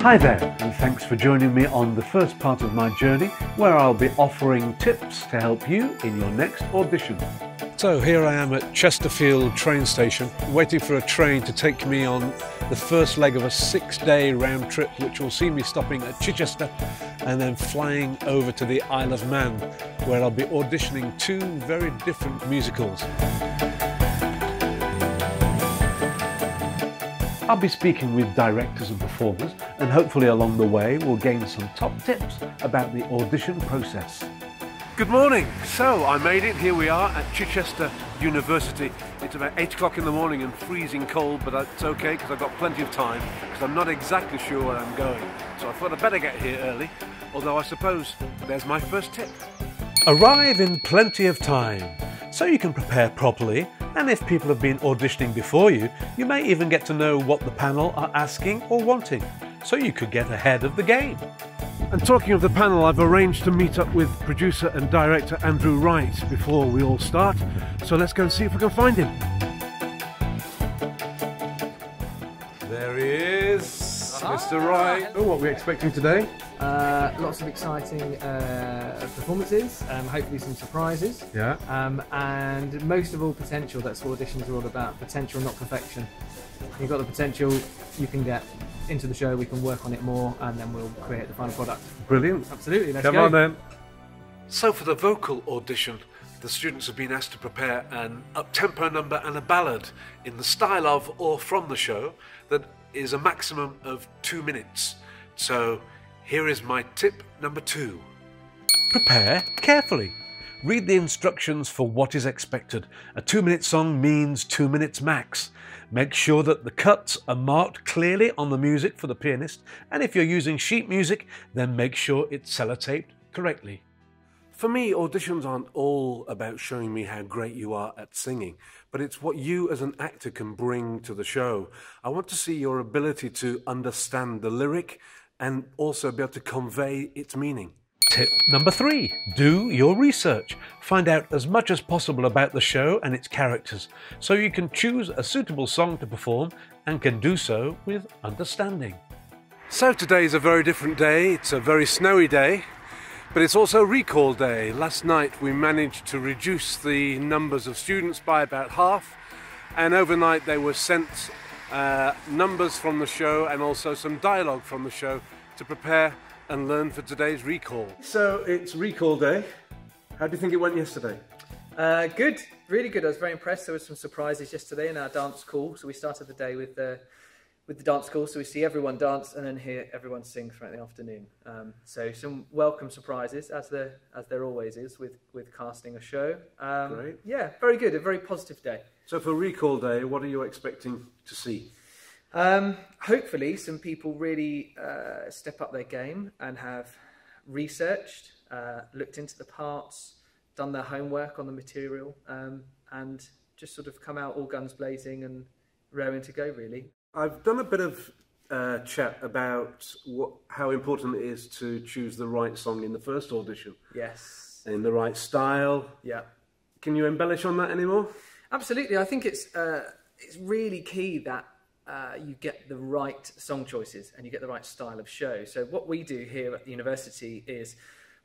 Hi there, and thanks for joining me on the first part of my journey, where I'll be offering tips to help you in your next audition. So here I am at Chesterfield train station, waiting for a train to take me on the first leg of a 6-day round trip, which will see me stopping at Chichester and then flying over to the Isle of Man, where I'll be auditioning 2 very different musicals. I'll be speaking with directors and performers, and hopefully along the way we'll gain some top tips about the audition process. Good morning. So I made it. Here we are at Chichester University. It's about 8 o'clock in the morning and freezing cold, but that's okay because I've got plenty of time, because I'm not exactly sure where I'm going. So I thought I'd better get here early, although I suppose there's my first tip. Arrive in plenty of time so you can prepare properly, and if people have been auditioning before you, you may even get to know what the panel are asking or wanting, so you could get ahead of the game. And talking of the panel, I've arranged to meet up with producer and director Andrew Wright before we all start, so let's go and see if we can find him. There he is, Mr. Wright. Oh, what are we expecting today? Lots of exciting performances, hopefully some surprises. Yeah. And most of all, potential. That's what auditions are all about. Potential, not perfection. You've got the potential, you can get into the show, we can work on it more, and then we'll create the final product. Brilliant. Absolutely, let's go. Come on then. So for the vocal audition, the students have been asked to prepare an up-tempo number and a ballad in the style of or from the show that is a maximum of 2 minutes. So here is my tip number 2. Prepare carefully. Read the instructions for what is expected. A 2-minute song means 2 minutes max. Make sure that the cuts are marked clearly on the music for the pianist, and if you're using sheet music, then make sure it's sellotaped correctly. For me, auditions aren't all about showing me how great you are at singing, but it's what you as an actor can bring to the show. I want to see your ability to understand the lyric and also be able to convey its meaning. Tip number 3, do your research. Find out as much as possible about the show and its characters, so you can choose a suitable song to perform and can do so with understanding. So today is a very different day. It's a very snowy day, but it's also recall day. Last night we managed to reduce the numbers of students by about half, and overnight they were sent numbers from the show and also some dialogue from the show to prepare and learn for today's recall. So it's recall day. How do you think it went yesterday? Good, really good. I was very impressed. There were some surprises yesterday in our dance call. So we started the day with the dance call. So we see everyone dance and then hear everyone sing throughout the afternoon. So some welcome surprises, as there always is with casting a show. Great. Yeah, very good. A very positive day. So for recall day, what are you expecting to see? Hopefully some people really step up their game and have researched, looked into the parts, done their homework on the material, and just sort of come out all guns blazing and raring to go, really. I've done a bit of chat about how important it is to choose the right song in the first audition. Yes. In the right style. Yeah. Can you embellish on that anymore? Absolutely. I think it's really key that you get the right song choices and you get the right style of show. So what we do here at the university is,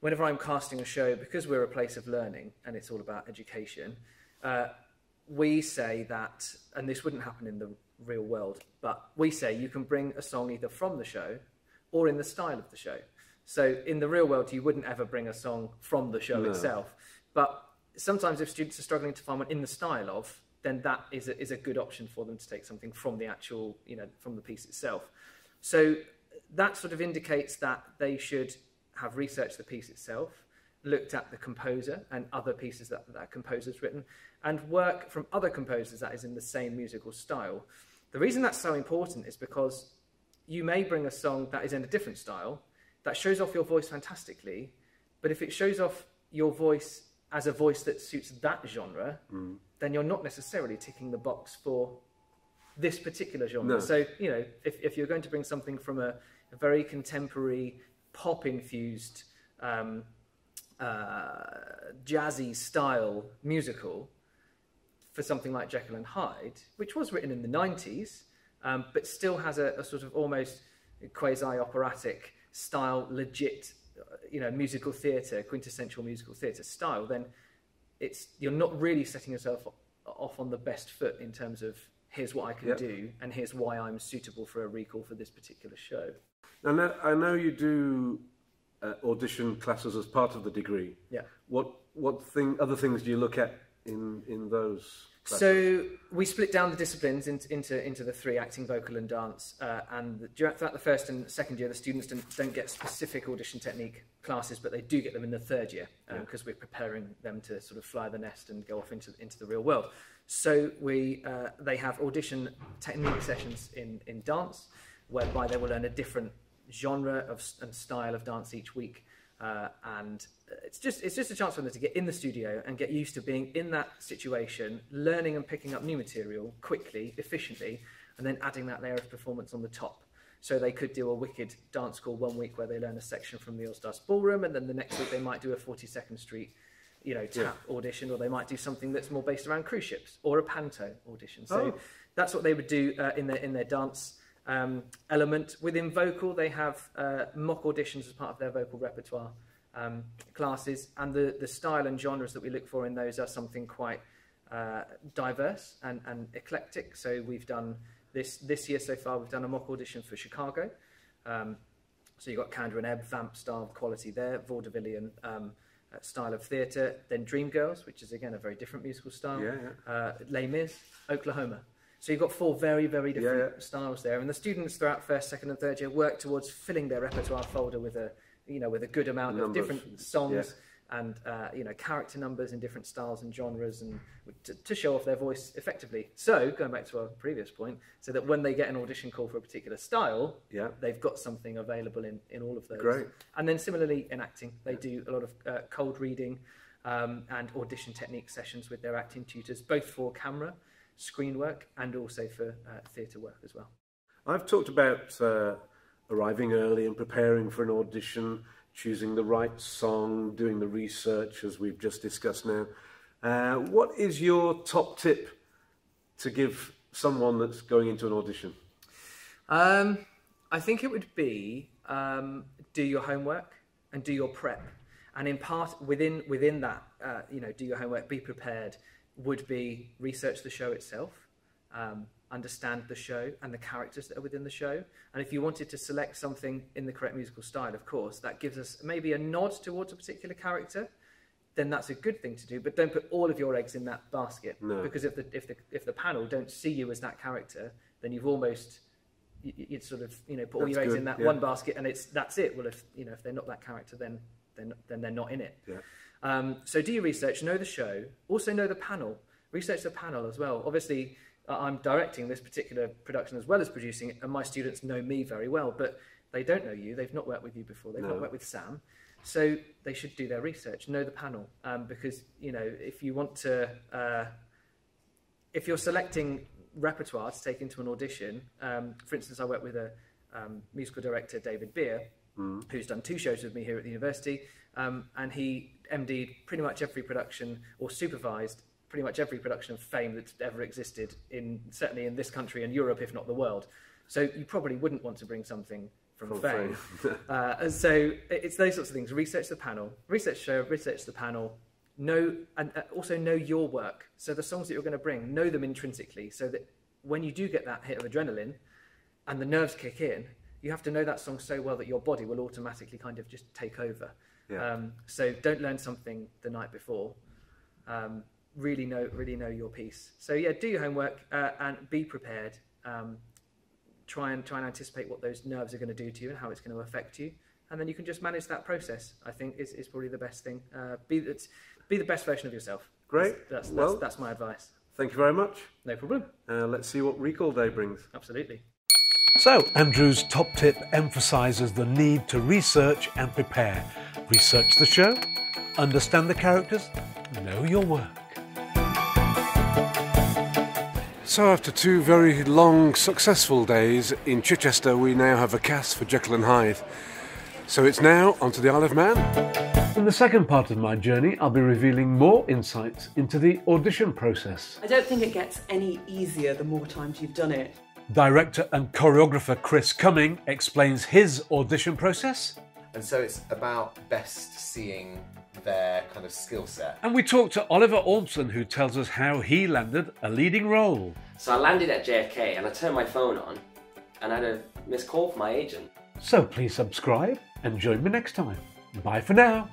whenever I'm casting a show, because we're a place of learning and it's all about education, we say that, and this wouldn't happen in the real world, but we say you can bring a song either from the show or in the style of the show. So in the real world, you wouldn't ever bring a song from the show itself. But sometimes if students are struggling to find one in the style of, then that is a good option for them to take something from the actual, from the piece itself. So that sort of indicates that they should have researched the piece itself, looked at the composer and other pieces that that composer's written, and work from other composers that is in the same musical style. The reason that's so important is because you may bring a song that is in a different style, that shows off your voice fantastically, but if it shows off your voice as a voice that suits that genre, then you're not necessarily ticking the box for this particular genre. No. So, if you're going to bring something from a very contemporary, pop-infused, jazzy style musical for something like Jekyll and Hyde, which was written in the 90s, but still has a sort of almost quasi-operatic style, legit, musical theatre, quintessential musical theatre style, then you're not really setting yourself off on the best foot in terms of here's what I can do and here's why I'm suitable for a recall for this particular show. Now, I know you do audition classes as part of the degree. Yeah. What other things do you look at in those classes? So we split down the disciplines into the three: acting, vocal and dance, and throughout the first and second year the students don't get specific audition technique classes, but they do get them in the third year because we're preparing them to sort of fly the nest and go off into the real world. So they have audition technique sessions in dance, whereby they will learn a different genre and style of dance each week, and it's just a chance for them to get in the studio and get used to being in that situation, learning and picking up new material quickly, efficiently, and then adding that layer of performance on the top. So they could do a wicked dance school one week where they learn a section from the All Stars Ballroom, and then the next week they might do a 42nd Street tap audition, or they might do something that's more based around cruise ships, or a panto audition. So that's what they would do in their dance element. Within vocal, they have mock auditions as part of their vocal repertoire classes, and the style and genres that we look for in those are something quite diverse and eclectic. So we've done this year so far, we've done a mock audition for Chicago. So you've got Kander and Ebb, vamp style quality there, vaudevillian style of theatre, then Dreamgirls, which is again a very different musical style, Les Mis, Oklahoma. So you've got four very, very different styles there, and the students throughout first, second, and third year work towards filling their repertoire folder with a good amount of different songs and character numbers in different styles and genres, and to show off their voice effectively. So going back to our previous point, so that when they get an audition call for a particular style, they've got something available in all of those. Great. And then similarly in acting, they do a lot of cold reading and audition technique sessions with their acting tutors, both for camera, screen work, and also for theatre work as well. I've talked about arriving early and preparing for an audition, choosing the right song, doing the research as we've just discussed now. What is your top tip to give someone that's going into an audition? I think it would be do your homework and do your prep. And in part, within that, do your homework, be prepared, would be research the show itself, understand the show and the characters that are within the show. And if you wanted to select something in the correct musical style, of course, that gives us maybe a nod towards a particular character, then that's a good thing to do. But don't put all of your eggs in that basket. No. Because if the panel don't see you as that character, then you've almost you'd sort of put all your eggs in that one basket, and that's it. Well, if they're not that character, then they're not in it. Yeah. So do your research, know the show, also know the panel, research the panel as well. Obviously, I'm directing this particular production as well as producing it, and my students know me very well, but they don't know you. They've not worked with you before. They've not worked with Sam. So they should do their research, know the panel, because, if you want to, if you're selecting repertoire to take into an audition, for instance, I work with a musical director, David Beer, who's done 2 shows with me here at the university, and he MD'd pretty much every production, or supervised pretty much every production of Fame that's ever existed, certainly in this country and Europe, if not the world. So you probably wouldn't want to bring something from Fame. So it's those sorts of things. Research the panel, research show, research the panel, also know your work. So the songs that you're going to bring, know them intrinsically, so that when you do get that hit of adrenaline and the nerves kick in, you have to know that song so well that your body will automatically kind of just take over. Yeah. So don't learn something the night before. Really know your piece. So yeah, do your homework and be prepared. Try and anticipate what those nerves are going to do to you and how it's going to affect you, and then you can just manage that process. I think is probably the best thing. Be the best version of yourself. Great. That's my advice. Thank you very much. No problem. Let's see what recall day brings. Absolutely. So, Andrew's top tip emphasises the need to research and prepare. Research the show, understand the characters, know your work. So after 2 very long, successful days in Chichester, we now have a cast for Jekyll Hyde. So it's now onto the Isle of Man. In the second part of my journey, I'll be revealing more insights into the audition process. I don't think it gets any easier the more times you've done it. Director and choreographer Chris Cuming explains his audition process. And so it's about best seeing their kind of skill set. And we talk to Oliver Ormson, who tells us how he landed a leading role. So I landed at JFK and I turned my phone on and I had a missed call from my agent. So please subscribe and join me next time. Bye for now.